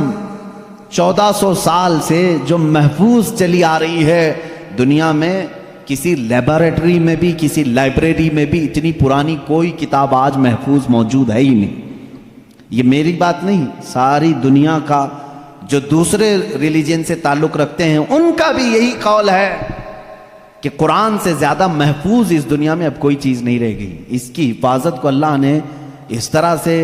1400 سال سے جو محفوظ چلی آ رہی ہے دنیا میں، کسی لیبارٹری میں بھی، کسی لائبریری میں بھی اتنی پرانی کوئی کتاب آج محفوظ موجود ہے ہی نہیں۔ یہ میری بات نہیں، ساری دنیا کا جو دوسرے ریلیجن سے تعلق رکھتے ہیں ان کا بھی یہی قول ہے کہ قرآن سے زیادہ محفوظ اس دنیا میں اب کوئی چیز نہیں رہ گئی۔ اس کی حفاظت کو اللہ نے اس طرح سے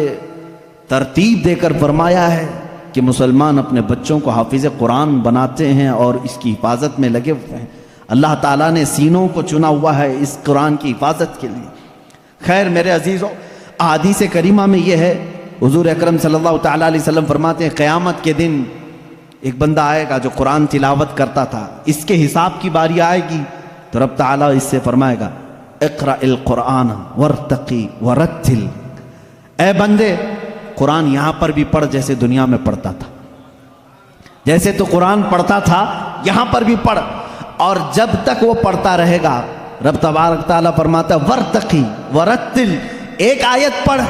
ترتیب دے کر فرمایا ہے کہ مسلمان اپنے بچوں کو حافظ قرآن بناتے ہیں اور اس کی حفاظت میں لگے ہوئے ہیں۔ اللہ تعالیٰ نے سینوں کو چنا ہوا ہے اس قرآن کی حفاظت کے لیے۔ خیر میرے عزیزوں، احادیث کریمہ میں یہ ہے، حضور اکرم صلی اللہ تعالیٰ علیہ وسلم فرماتے ہیں قیامت کے دن ایک بندہ آئے گا جو قرآن تلاوت کرتا تھا، اس کے حساب کی باری آئے گی تو رب تعالیٰ اس سے فرمائے گا اقرأ القرآن وارتقی ورتل، اے بندے قرآن یہاں پر بھی پڑھ جیسے دنیا میں پڑھتا تھا، جیسے تو قرآن پڑھتا تھا یہاں پر بھی پڑھ، اور جب تک وہ پڑھتا رہے گا رب تبارک تعالیٰ فرماتا ہے ورتقی ورتل، ایک آیت پڑھ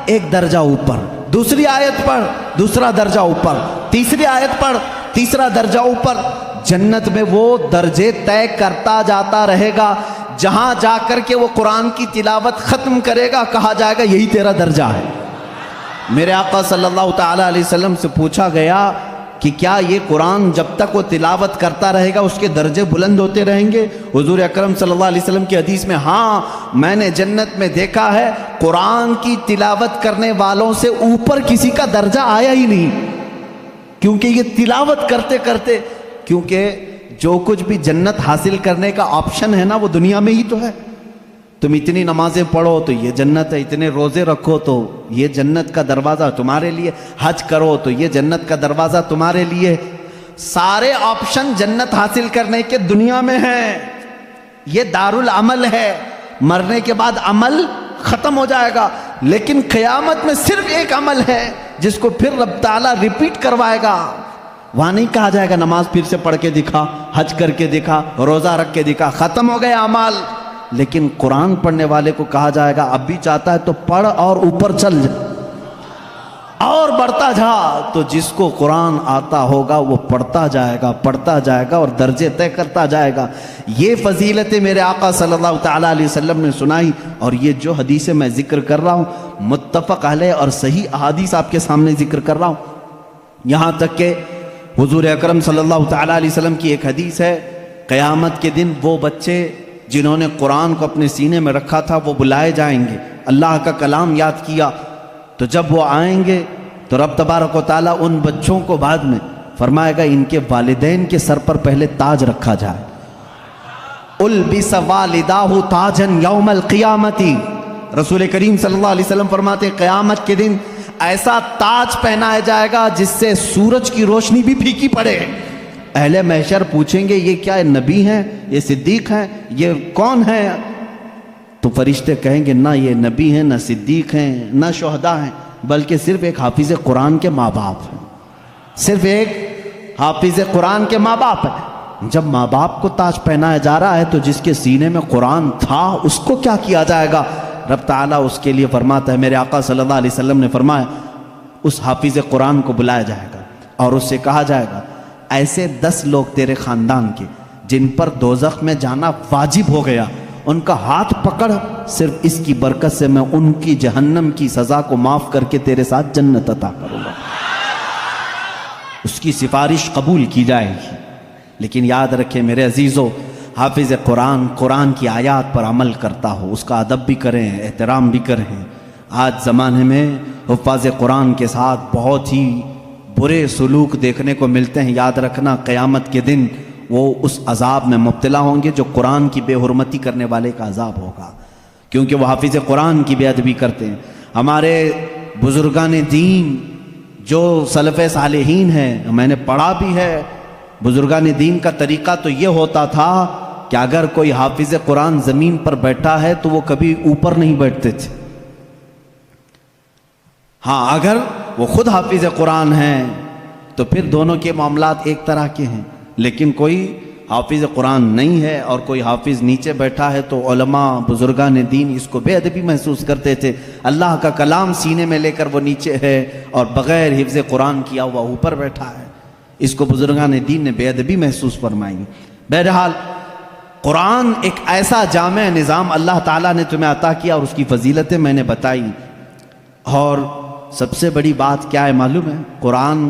ایک درجہ اوپر، دوسری آیت پڑھ دوسرا درجہ اوپر، تیسری آیت پڑھ تیسرا درجہ اوپر، جنت میں وہ درجے طے کرتا جاتا رہے گا جہاں جا کر کے وہ قرآن کی تلاوت ختم کرے گا کہا جائے گا یہی تیرا درجہ ہے۔ میرے آقا صلی اللہ تعالیٰ علیہ وسلم سے پوچھا گیا کہ کیا یہ قرآن جب تک وہ تلاوت کرتا رہے گا اس کے درجے بلند ہوتے رہیں گے؟ حضور اکرم صلی اللہ علیہ وسلم کی حدیث میں ہاں، میں نے جنت میں دیکھا ہے قرآن کی تلاوت کرنے والوں سے اوپر کسی کا درجہ آیا ہی نہیں، کیونکہ یہ تلاوت کرتے کرتے، کیونکہ جو کچھ بھی جنت حاصل کرنے کا آپشن ہے نا وہ دنیا میں ہی تو ہے۔ تم اتنی نمازیں پڑھو تو یہ جنت ہے، اتنے روزے رکھو تو یہ جنت کا دروازہ تمہارے لیے، حج کرو تو یہ جنت کا دروازہ تمہارے لیے، سارے آپشن جنت حاصل کرنے کے دنیا میں ہیں۔ یہ دارالعمل ہے، مرنے کے بعد عمل ختم ہو جائے گا، لیکن قیامت میں صرف ایک عمل ہے جس کو پھر رب تعالیٰ ریپیٹ کروائے گا۔ وہاں نہیں کہا جائے گا نماز پھر سے پڑھ کے دکھا، حج کر کے دکھا، روزہ رکھ کے دکھا، ختم ہو گئے اعمال، لیکن قرآن پڑھنے والے کو کہا جائے گا اب بھی چاہتا ہے تو پڑھ اور اوپر چل جا اور بڑھتا جا۔ تو جس کو قرآن آتا ہوگا وہ پڑھتا جائے گا اور درجے طے کرتا جائے گا۔ یہ فضیلتیں میرے آقا صلی اللہ تعالیٰ علیہ وسلم نے سنائی، اور یہ جو حدیثیں میں ذکر کر رہا ہوں متفق علیہ اور صحیح احادیث آپ کے سامنے ذکر کر رہا ہوں۔ یہاں تک کہ حضور اکرم صلی اللہ تعالیٰ علیہ وسلم کی ایک حدیث ہے، قیامت کے دن وہ بچے جنہوں نے قرآن کو اپنے سینے میں رکھا تھا وہ بلائے جائیں گے، اللہ کا کلام یاد کیا، تو جب وہ آئیں گے تو رب تبارک و تعالیٰ ان بچوں کو بعد میں فرمائے گا ان کے والدین کے سر پر پہلے تاج رکھا جائے۔ البس والداہ تاجن یوم القیامتی، رسول کریم صلی اللہ علیہ وسلم فرماتے ہیں قیامت کے دن ایسا تاج پہنایا جائے گا جس سے سورج کی روشنی بھی پھیکی پڑے۔ اہل محشر پوچھیں گے یہ کیا نبی ہیں، یہ صدیق ہیں، یہ کون ہیں؟ تو فرشتے کہیں گے نہ یہ نبی ہیں، نہ صدیق ہیں، نہ شہداء ہیں، بلکہ صرف ایک حافظ قرآن کے ماں باپ ہیں، صرف ایک حافظ قرآن کے ماں باپ ہیں۔ جب ماں باپ کو تاج پہنایا جا رہا ہے تو جس کے سینے میں قرآن تھا اس کو کیا کیا جائے گا؟ رب تعالیٰ اس کے لیے فرماتا ہے، میرے آقا صلی اللہ علیہ وسلم نے فرمایا اس حافظ قرآن کو بلایا جائے گا اور اس سے کہا جائے گا ایسے 10 لوگ تیرے خاندان کے جن پر دوزخ میں جانا واجب ہو گیا، ان کا ہاتھ پکڑ، صرف اس کی برکت سے میں ان کی جہنم کی سزا کو معاف کر کے تیرے ساتھ جنت عطا کروں گا۔ اس کی سفارش قبول کی جائے گی۔ لیکن یاد رکھیں میرے عزیزو، حافظ قرآن قرآن کی آیات پر عمل کرتا ہو، اس کا ادب بھی کریں، احترام بھی کریں۔ آج زمانے میں حفاظ قرآن کے ساتھ بہت ہی برے سلوک دیکھنے کو ملتے ہیں۔ یاد رکھنا قیامت کے دن وہ اس عذاب میں مبتلا ہوں گے جو قرآن کی بے حرمتی کرنے والے کا عذاب ہوگا، کیونکہ وہ حافظ قرآن کی بے ادبی کرتے ہیں۔ ہمارے بزرگان دین جو سلف صالحین ہیں، میں نے پڑھا بھی ہے، بزرگان دین کا طریقہ تو یہ ہوتا تھا کہ اگر کوئی حافظ قرآن زمین پر بیٹھا ہے تو وہ کبھی اوپر نہیں بیٹھتے تھے۔ ہاں اگر وہ خود حافظ قرآن ہیں تو پھر دونوں کے معاملات ایک طرح کے ہیں، لیکن کوئی حافظ قرآن نہیں ہے اور کوئی حافظ نیچے بیٹھا ہے تو علماء بزرگان دین اس کو بے ادبی محسوس کرتے تھے۔ اللہ کا کلام سینے میں لے کر وہ نیچے ہے اور بغیر حفظ قرآن کیا ہوا اوپر بیٹھا ہے، اس کو بزرگان دین نے بے ادبی محسوس فرمائی۔ بہرحال قرآن ایک ایسا جامع نظام اللہ تعالیٰ نے تمہیں عطا کیا اور اس کی فضیلتیں میں نے بتائی۔ اور سب سے بڑی بات کیا ہے معلوم ہے؟ قرآن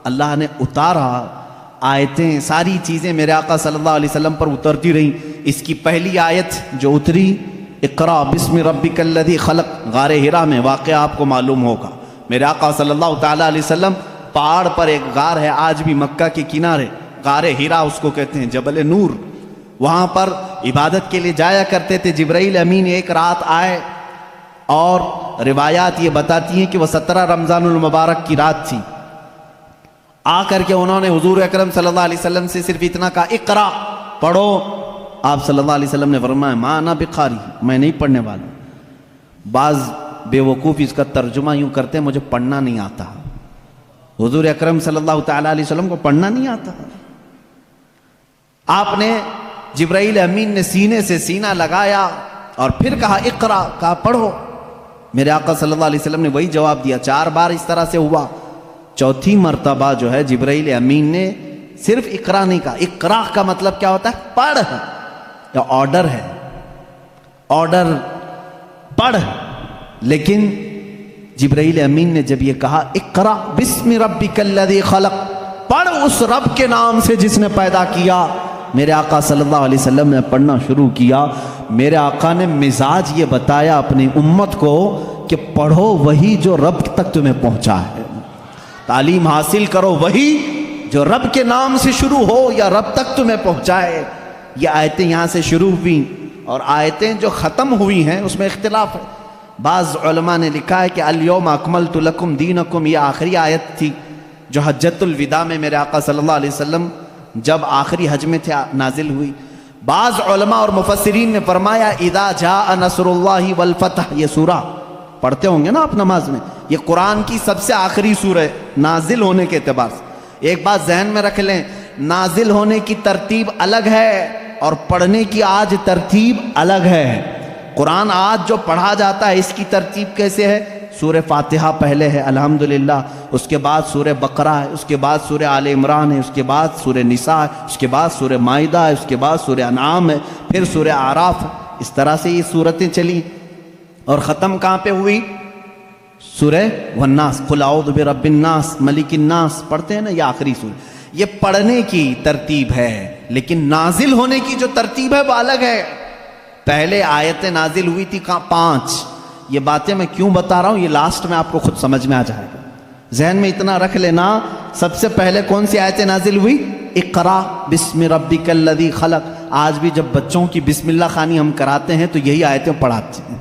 اللہ نے اتارا، آیتیں ساری چیزیں میرے آقا صلی اللہ علیہ وسلم پر اترتی رہیں۔ اس کی پہلی آیت جو اتری اقرا بسم ربک الذی خلق، غار ہرا میں واقعہ آپ کو معلوم ہوگا۔ میرے آقا صلی اللہ تعالیٰ علیہ وسلم پہاڑ پر ایک غار ہے، آج بھی مکہ کے کنارے، غار ہرا اس کو کہتے ہیں، جبل نور، وہاں پر عبادت کے لیے جایا کرتے تھے۔ جبرائیل امین ایک رات آئے اور روایات یہ بتاتی ہیں کہ وہ 17 رمضان المبارک کی رات تھی۔ آ کر کے انہوں نے حضور اکرم صلی اللہ علیہ وسلم سے صرف اتنا کہا اقرا، پڑھو۔ آپ صلی اللہ علیہ وسلم نے فرمایا ما انا بقاری، میں نہیں پڑھنے والا۔ بعض بے وقوف اس کا ترجمہ یوں کرتے ہیں مجھے پڑھنا نہیں آتا۔ حضور اکرم صلی اللہ تعالیٰ علیہ وسلم کو پڑھنا نہیں آتا۔ آپ نے جبرائیل امین نے سینے سے سینہ لگایا اور پھر کہا اقرا، کہا پڑھو۔ میرے آقا صلی اللہ علیہ وسلم نے وہی جواب دیا۔ 4 بار اس طرح سے ہوا، چوتھی مرتبہ جو ہے جبرائیل امین نے صرف اقرا نہیں کہا۔ اقرا کا مطلب کیا ہوتا ہے؟ پڑھ، یا آرڈر ہے، آرڈر پڑھ. لیکن جبرائیل امین نے جب یہ کہا اقرا بسم ربک الذی خلق، پڑھ اس رب کے نام سے جس نے پیدا کیا، میرے آقا صلی اللہ علیہ وسلم نے پڑھنا شروع کیا. میرے آقا نے مزاج یہ بتایا اپنی امت کو کہ پڑھو وہی جو رب تک تمہیں پہنچا ہے، تعلیم حاصل کرو وہی جو رب کے نام سے شروع ہو یا رب تک تمہیں پہنچائے. یہ آیتیں یہاں سے شروع ہوئیں، اور آیتیں جو ختم ہوئی ہیں اس میں اختلاف ہے. بعض علماء نے لکھا ہے کہ الیوم اکملت لکم دینکم، یہ آخری آیت تھی جو حجۃ الوداع میں میرے آقا صلی اللہ علیہ وسلم جب آخری حج میں تھے نازل ہوئی. بعض علماء اور مفسرین نے فرمایا اذا جاء نصر اللہ والفتح، یہ سورہ پڑھتے ہوں گے نا آپ نماز میں، یہ قرآن کی سب سے آخری سورہ ہے نازل ہونے کے اعتبار سے. ایک بات ذہن میں رکھ لیں، نازل ہونے کی ترتیب الگ ہے اور پڑھنے کی آج ترتیب الگ ہے. قرآن آج جو پڑھا جاتا ہے اس کی ترتیب کیسے ہے؟ سورہ فاتحہ پہلے ہے الحمدللہ، اس کے بعد سورہ بقرہ ہے، اس کے بعد سورہ آل عمران ہے، اس کے بعد سورہ نساء ہے، اس کے بعد سورہ مائدہ ہے، اس کے بعد سورہ انعام ہے، پھر سورہ اعراف ہے. اس طرح سے یہ سورتیں چلی، اور ختم کہاں پہ ہوئی؟ سورہ والناس، قل اعوذ برب الناس ملک الناس پڑھتے ہیں نا، یہ آخری سورہ. یہ پڑھنے کی ترتیب ہے، لیکن نازل ہونے کی جو ترتیب ہے وہ الگ ہے. پہلے آیتیں نازل ہوئی تھی 5. یہ باتیں میں کیوں بتا رہا ہوں، یہ لاسٹ میں آپ کو خود سمجھ میں آ جائے گا. ذہن میں اتنا رکھ لینا، سب سے پہلے کون سی آیتیں نازل ہوئی؟ اقرا بسم ربک الذی خلق. آج بھی جب بچوں کی بسم اللہ خوانی ہم کراتے ہیں تو یہی آیتیں پڑھاتے ہیں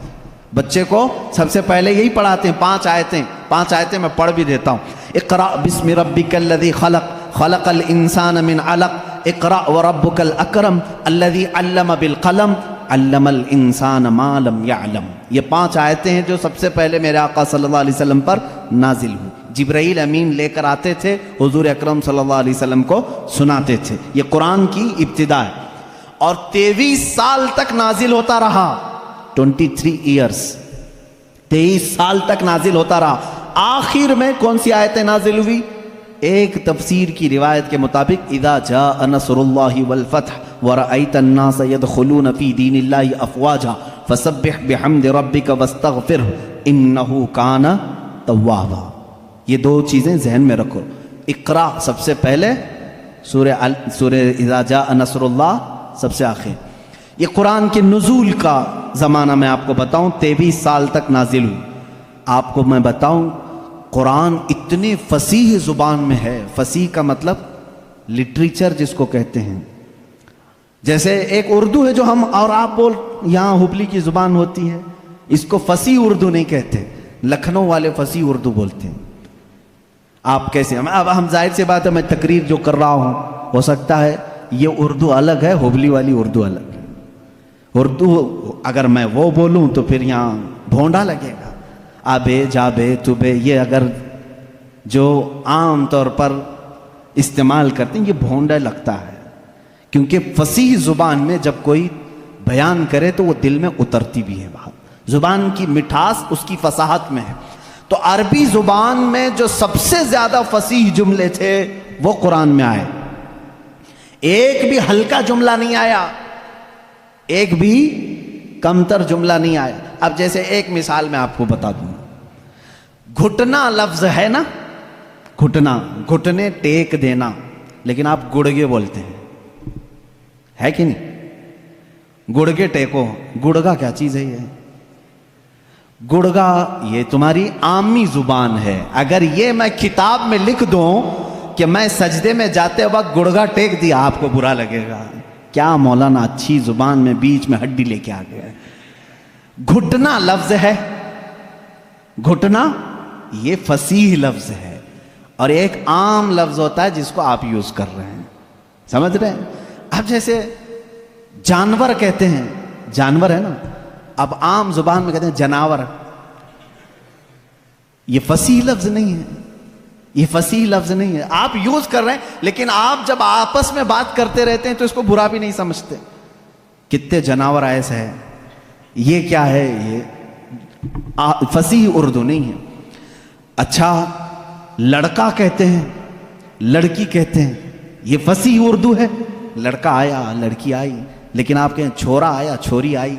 بچے کو، سب سے پہلے یہی پڑھاتے ہیں. 5 آیتیں میں پڑھ بھی دیتا ہوں. اقرا بسم ربک الذی خلق، خلق الانسان من علق، اقرا وربک الاکرم الذی علم بالقلم، علم الانسان ما لم يعلم. یہ 5 آیتیں ہیں جو سب سے پہلے میرے آقا صلی اللہ علیہ وسلم پر نازل ہوئی. جبرائیل امین لے کر آتے تھے، حضور اکرم صلی اللہ علیہ وسلم کو سناتے تھے. یہ قرآن کی ابتدا ہے، اور 23 سال تک نازل ہوتا رہا. 23 ایئرس، 23 سال تک نازل ہوتا رہا. آخر میں کون سی آیتیں نازل ہوئی؟ ایک تفسیر کی روایت کے مطابق اذا جاء نصر اللہ والفتح ورأیت الناس يدخلون فی دین اللہ افواجا فسبح بحمد ربک واستغفرہ انہ کان توابا. یہ 2 چیزیں ذہن میں رکھو. اقرا سب سے پہلے، سورہ اذا جاء نصر اللہ سب سے آخر. یہ قرآن کے نزول کا زمانہ میں آپ کو بتاؤں 23 سال تک نازل ہوئی. آپ کو میں بتاؤں قرآن اتنے فصیح زبان میں ہے. فصیح کا مطلب لٹریچر جس کو کہتے ہیں. جیسے ایک اردو ہے جو ہم اور آپ بول، یہاں ہبلی کی زبان ہوتی ہے، اس کو فصیح اردو نہیں کہتے، لکھنؤ والے فصیح اردو بولتے ہیں. آپ کیسے؟ اب ہم ظاہر سی بات ہے، میں تقریر جو کر رہا ہوں ہو سکتا ہے یہ اردو الگ ہے، ہبلی والی اردو الگ ہے. اردو اگر میں وہ بولوں تو پھر یہاں بھونڈا لگے گا. آبے جابے تبے، یہ اگر جو عام طور پر استعمال کرتے ہیں یہ بھونڈا لگتا ہے، کیونکہ فصیح زبان میں جب کوئی بیان کرے تو وہ دل میں اترتی بھی ہے بات. زبان کی مٹھاس اس کی فصاحت میں ہے. تو عربی زبان میں جو سب سے زیادہ فصیح جملے تھے وہ قرآن میں آئے. ایک بھی ہلکا جملہ نہیں آیا، ایک بھی کمتر جملہ نہیں آیا. اب جیسے ایک مثال میں آپ کو بتا دوں، گھٹنا لفظ ہے نا، گھٹنا، گھٹنے ٹیک دینا، لیکن آپ گڑگے بولتے ہیں، ہے کہ نہیں؟ گڑگے ٹیکو، گڑگا کیا چیز ہے؟ یہ گڑگا یہ تمہاری عامی زبان ہے. اگر یہ میں کتاب میں لکھ دوں کہ میں سجدے میں جاتے وقت گڑگا ٹیک دیا، آپ کو برا لگے گا. کیا مولانا اچھی زبان میں بیچ میں ہڈی لے کے آ گیا ہے. گھٹنا لفظ ہے، گھٹنا یہ فصیح لفظ ہے، اور ایک عام لفظ ہوتا ہے جس کو آپ یوز کر رہے ہیں. سمجھ رہے ہیں؟ اب جیسے جانور کہتے ہیں، جانور ہے نا، اب عام زبان میں کہتے ہیں جناور. یہ فصیح لفظ نہیں ہے، یہ فصیح لفظ نہیں ہے. آپ یوز کر رہے ہیں، لیکن آپ جب آپس میں بات کرتے رہتے ہیں تو اس کو برا بھی نہیں سمجھتے. کتنے جناور ایسے ہیں، یہ کیا ہے؟ یہ فصیح اردو نہیں ہے. اچھا لڑکا کہتے ہیں، لڑکی کہتے ہیں، یہ فصیح اردو ہے. لڑکا آیا، لڑکی آئی، لیکن آپ کہیں چھورا آیا، چھوری آئی،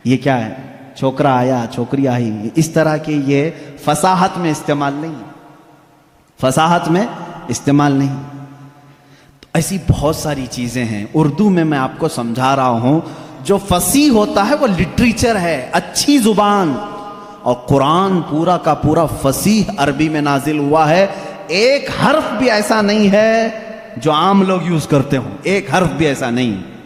یہ کیا ہے، چھوکرا آیا چھوکری آئی، اس طرح کے یہ فصاحت میں استعمال نہیں، فصاحت میں استعمال نہیں۔ تو ایسی بہت ساری چیزیں ہیں اردو میں آپ کو سمجھا رہا ہوں۔ جو فصیح ہوتا ہے وہ لٹریچر ہے، اچھی زبان، اور قرآن پورا کا پورا فصیح عربی میں نازل ہوا ہے۔ ایک حرف بھی ایسا نہیں ہے جو عام لوگ یوز کرتے ہوں، ایک حرف بھی ایسا نہیں۔